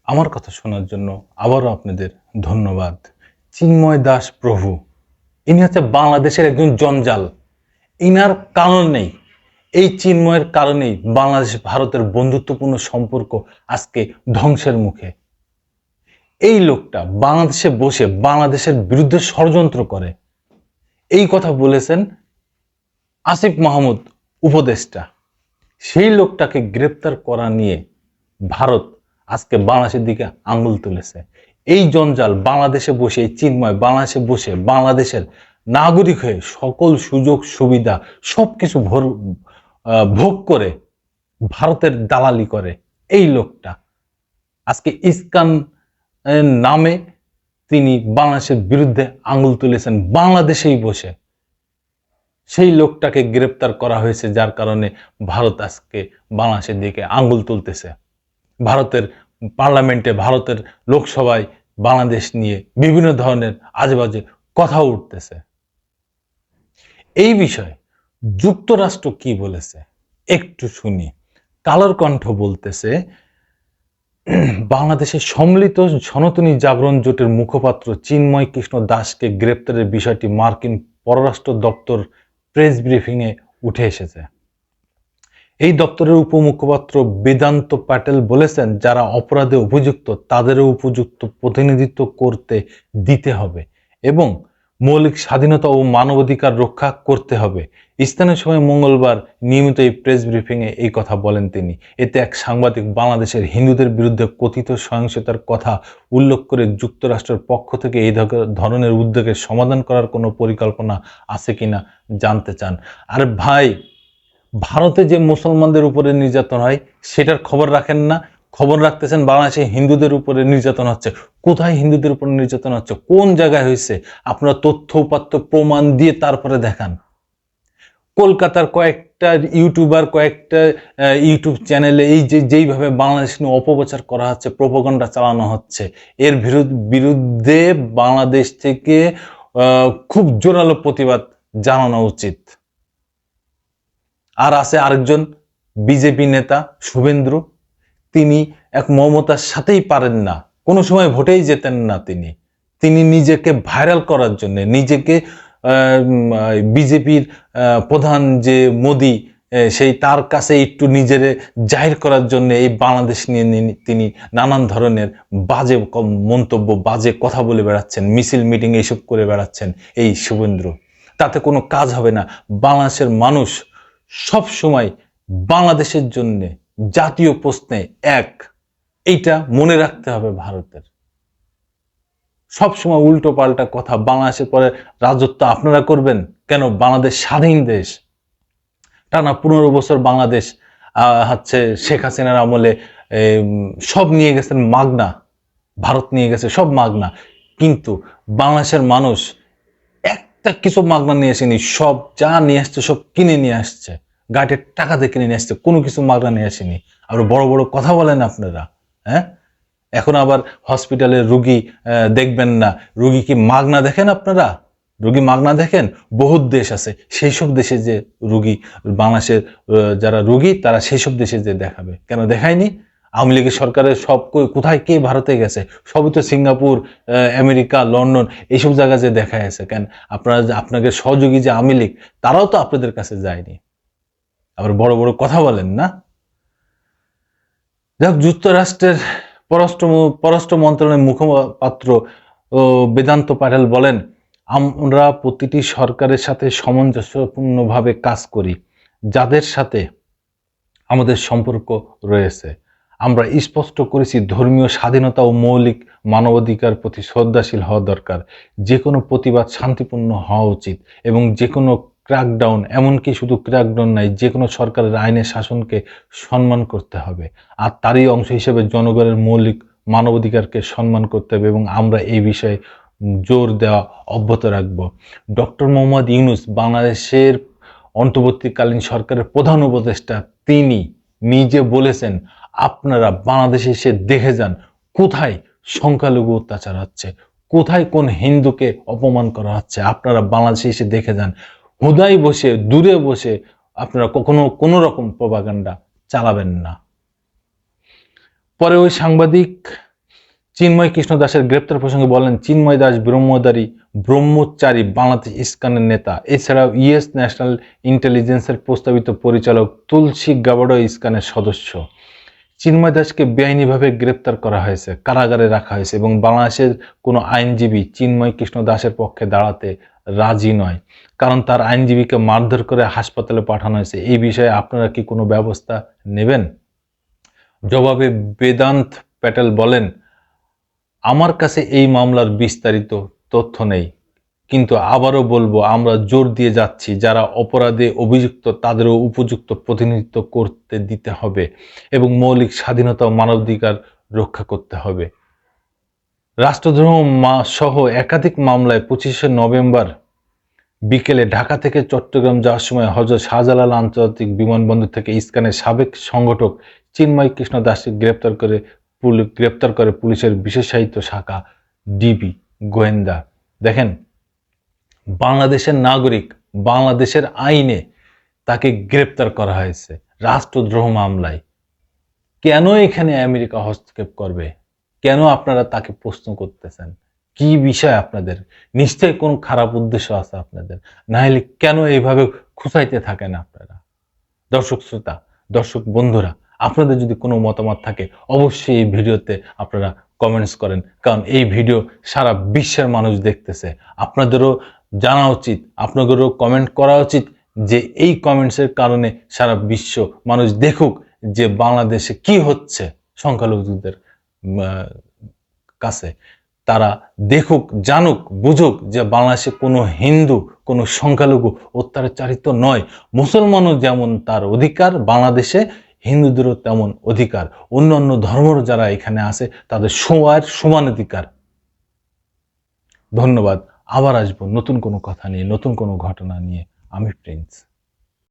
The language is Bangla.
আমার কথা শোনার জন্য আবারও আপনাদের ধন্যবাদ। চিন্ময় দাস প্রভু, ইনি হচ্ছে বাংলাদেশের একজন জঞ্জাল। ইনার কারণেই, এই চিন্ময়ের কারণেই বাংলাদেশ ভারতের বন্ধুত্বপূর্ণ সম্পর্ক আজকে ধ্বংসের মুখে। এই লোকটা বাংলাদেশে বসে বাংলাদেশের বিরুদ্ধে ষড়যন্ত্র করে, এই কথা বলেছেন আসিফ মাহমুদ উপদেষ্টা। সেই লোকটাকে গ্রেপ্তার করা নিয়ে ভারত আজকে বাংলাদেশের দিকে আঙুল তুলেছে। এই জঞ্জাল বাংলাদেশে বসে, এই চিন্ময় বাংলাদেশে বসে বাংলাদেশের নাগরিক হয়ে সকল সুযোগ সুবিধা সবকিছু ভোগ করে ভারতের দালালি করে। এই লোকটা আজকে ইস্কান নামে তিনি বাংলাদেশের বিরুদ্ধে আঙুল তুলেছেন বাংলাদেশেই বসে। সেই লোকটাকে গ্রেপ্তার করা হয়েছে, যার কারণে ভারত আজকে বাংলাদেশের দিকে আঙুল তুলতেছে। ভারতের পার্লামেন্টে, ভারতের লোকসভায় বাংলাদেশ নিয়ে বিভিন্ন ধরনের আজেবাজে কথা উঠতেছে। এই বিষয়ে যুক্তরাষ্ট্র কি বলেছে একটু শুনি। কালোর কণ্ঠ বলতেছে, বাংলাদেশের সম্মিলিত সনাতনী জাগরণ জোটের মুখপাত্র চিন্ময় কৃষ্ণ দাসকে গ্রেপ্তারের বিষয়টি মার্কিন পররাষ্ট্র দপ্তর প্রেস ব্রিফিংয়ে উঠে এসেছে। এই দপ্তরের উপমুখপাত্র বেদান্ত প্যাটেল বলেছেন, যারা অপরাধে অভিযুক্ত তাদেরও উপযুক্ত প্রতিনিধিত্ব করতে দিতে হবে এবং মৌলিক স্বাধীনতা ও মানবাধিকার রক্ষা করতে হবে। স্থানীয় সময় মঙ্গলবার নিয়মিত এই প্রেস ব্রিফিংয়ে এই কথা বলেন তিনি। এতে এক সাংবাদিক বাংলাদেশের হিন্দুদের বিরুদ্ধে কথিত সহিংসতার কথা উল্লেখ করে যুক্তরাষ্ট্রের পক্ষ থেকে এই ধরনের উদ্যোগের সমাধান করার কোনো পরিকল্পনা আছে কিনা জানতে চান। আর ভাই, ভারতে যে মুসলমানদের উপরে নির্যাতন হয় সেটার খবর রাখেন না, খবর রাখতেছেন বাংলাদেশে হিন্দুদের উপরে নির্যাতন হচ্ছে। কোথায় হিন্দুদের উপরে নির্যাতন হচ্ছে, কোন জায়গায় হয়েছে, আপনারা তথ্য উপাত্ত প্রমাণ দিয়ে তারপরে দেখান। কলকাতার কয়েকটা ইউটিউবার, কয়েকটা ইউটিউব চ্যানেলে এই যেইভাবে বাংলাদেশ নিয়ে অপপ্রচার করা হচ্ছে, প্রোপাগান্ডা চালানো হচ্ছে, এর বিরুদ্ধে বাংলাদেশ থেকে খুব জোরালো প্রতিবাদ জানানো উচিত। আর আছে আরেকজন বিজেপি নেতা শুভেন্দু, তিনি এক মমতার সাথেই পারেন না, কোনো সময় ভোটেই যেতেন না। তিনি নিজেকে ভাইরাল করার জন্য, নিজেকে বিজেপির প্রধান যে মোদি, সেই তার কাছে একটু নিজের জাহির করার জন্য এই বাংলাদেশ নিয়ে তিনি নানান ধরনের বাজে মন্তব্য, বাজে কথা বলে বেড়াচ্ছেন, মিছিল মিটিং এইসব করে বেড়াচ্ছেন এই শুভেন্দু। তাতে কোনো কাজ হবে না। বাংলাদেশের মানুষ সব সময় বাংলাদেশের জন্য জাতীয় প্রশ্নে এক, এইটা মনে রাখতে হবে। ভারতের সবসময় উল্টো পাল্টা কথা, বাংলাদেশের পরে রাজত্ব আপনারা করবেন কেন? বাংলাদেশ স্বাধীন দেশ, টানা 15 বছর বাংলাদেশ হচ্ছে শেখ হাসিনার আমলে সব নিয়ে গেছেন মাগনা, ভারত নিয়ে গেছে সব মাগনা, কিন্তু বাংলাদেশের মানুষ একটা কিছু মাগনা নিয়ে আসেনি। সব যা নিয়ে আসছে সব কিনে নিয়ে আসছে, গাড়ির টাকা দিয়ে কিনে নিয়ে আসছে, কোনো কিছু মাগনা নিয়ে আসেনি। আর বড় বড় কথা বলেন আপনারা, হ্যাঁ? এখন আবার হসপিটালে রুগী দেখবেন না, রুগী কি মাগনা দেখেন আপনারা? রুগী মাগনা দেখেন? বহুত দেশ আছে, সেই সব দেশে যে রুগী, বাংলাদেশের যারা রুগী তারা সেই সব দেশে যে দেখাবে, কেন দেখায়নি? আওয়ামী লীগের সরকারের সব কোথায় কে ভারতে গেছে? সবই তো সিঙ্গাপুর, আমেরিকা, লন্ডন এইসব জায়গায় যে দেখা গেছে। কেন আপনাদের সহযোগী যে আওয়ামী লীগ, তারাও তো আপনাদের কাছে যায়নি। আবার বড় বড় কথা বলেন না। যাক, যুক্তরাষ্ট্রের পররাষ্ট্র মন্ত্রণালয়ের মুখপাত্র বেদান্ত প্যাটেল বলেন, আমরা প্রতিটি সরকারের সাথে সামঞ্জস্যপূর্ণভাবে কাজ করি, যাদের সাথে আমাদের সম্পর্ক রয়েছে। আমরা স্পষ্ট করেছি, ধর্মীয় স্বাধীনতা ও মৌলিক মানবাধিকার প্রতি শ্রদ্ধাশীল হওয়া দরকার। যে কোনো প্রতিবাদ শান্তিপূর্ণ হওয়া উচিত এবং যে কোনো ক্র্যাকডাউন, এমনকি শুধু ক্র্যাকডাউন নাই, যে কোনো সরকারের আইনের শাসনকে সম্মান করতে হবে। আর তারই অংশ হিসেবে জনগণের মৌলিক মানবাধিকারকে সম্মান করতে হবে এবং আমরা এই বিষয়ে জোর দেওয়া অব্যাহত রাখব। ডক্টর মোহাম্মদ ইউনূস, বাংলাদেশের অন্তর্বর্তীকালীন সরকারের প্রধান উপদেষ্টা, তিনি নিজে বলেছেন, আপনারা বাংলাদেশে এসে দেখে যান কোথায় সংখ্যালঘু অত্যাচার হচ্ছে, কোথায় কোন হিন্দুকে অপমান করা হচ্ছে। আপনারা বাংলাদেশে এসে দেখে যান। হুদাই বসে, দূরে বসে আপনারা কখনো কোনো রকম প্রপাগান্ডা চালাবেন না। পরে ওই সাংবাদিক চিন্ময় কৃষ্ণ দাসের গ্রেপ্তার প্রসঙ্গে বলেন, চিন্ময় দাস ব্রহ্মচারী বাংলাদেশ ইস্কনের নেতা। এছাড়াও ইউএস ন্যাশনাল ইন্টেলিজেন্সের প্রস্তাবিত পরিচালক তুলসী গাবাডো ইস্কনের সদস্য। চিন্ময় দাসকে বেআইনিভাবে গ্রেপ্তার করা হয়েছে, কারাগারে রাখা হয়েছে এবং বাংলাদেশের কোনো আইনজীবী চিন্ময় কৃষ্ণ দাসের পক্ষে দাঁড়াতে রাজি নয়, কারণ তার আইনজীবীকে মারধর করে হাসপাতালে পাঠানো হয়েছে। এই বিষয়ে আপনারা কি কোনো ব্যবস্থা নেবেন? জবাবে বেদান্ত প্যাটেল বলেন, আমার কাছে এই মামলার বিস্তারিত তথ্য নেই, কিন্তু আবারও বলবো, আমরা জোর দিয়ে যাচ্ছি, যারা অপরাধে অভিযুক্ত তাদেরও উপযুক্ত প্রতিনিধিত্ব করতে দিতে হবে এবং মৌলিক স্বাধীনতা ও মানবাধিকার রক্ষা করতে হবে। রাষ্ট্রদ্রোহ সহ একাধিক মামলায় 25শে নভেম্বর বিকেলে ঢাকা থেকে চট্টগ্রাম যাওয়ার সময় হযরত শাহজালাল আন্তর্জাতিক বিমানবন্দর থেকে ইস্কনের সাবেক সংগঠক চিন্ময় কৃষ্ণ দাসকে গ্রেপ্তার করে পুলিশের বিশেষায়িত শাখা ডিবি গোয়েন্দা। দেখেন, বাংলাদেশের নাগরিক, বাংলাদেশের আইনে তাকে গ্রেপ্তার করা হয়েছে রাষ্ট্রদ্রোহ মামলায়। কেন এখানে আমেরিকা হস্তক্ষেপ করবে? কেন আপনারা তাকে প্রশ্ন করতেছেন? কি বিষয় আপনাদের? নিশ্চয়ই কোনো খারাপ উদ্দেশ্য আছে আপনাদের, না হলে কেন এইভাবে খুঁচাইতে থাকেন আপনারা? দর্শক শ্রোতা, দর্শক বন্ধুরা, আপনাদের যদি কোনো মতামত থাকে অবশ্যই এই ভিডিওতে আপনারা কমেন্টস করেন, কারণ এই ভিডিও সারা বিশ্বের মানুষ দেখতেছে। আপনাদেরও জানা উচিত, আপনাদেরও কমেন্ট করা উচিত, যে এই কমেন্টসের কারণে সারা বিশ্ব মানুষ দেখুক যে বাংলাদেশে কি হচ্ছে সংখ্যালঘুদের কাছে। তারা দেখুক, জানুক, বুঝুক যে বাংলাদেশে কোনো হিন্দু, কোনো সংখ্যালঘু অত্যাচারিত নয়। মুসলমানও যেমন তার অধিকার বাংলাদেশে, হিন্দুদেরও তেমন অধিকার। অন্যান্য ধর্মের যারা এখানে আছে তাদের সমান অধিকার। ধন্যবাদ। আবার আসবো নতুন কোনো কথা নিয়ে, নতুন কোনো ঘটনা নিয়ে। আমি প্রিন্স।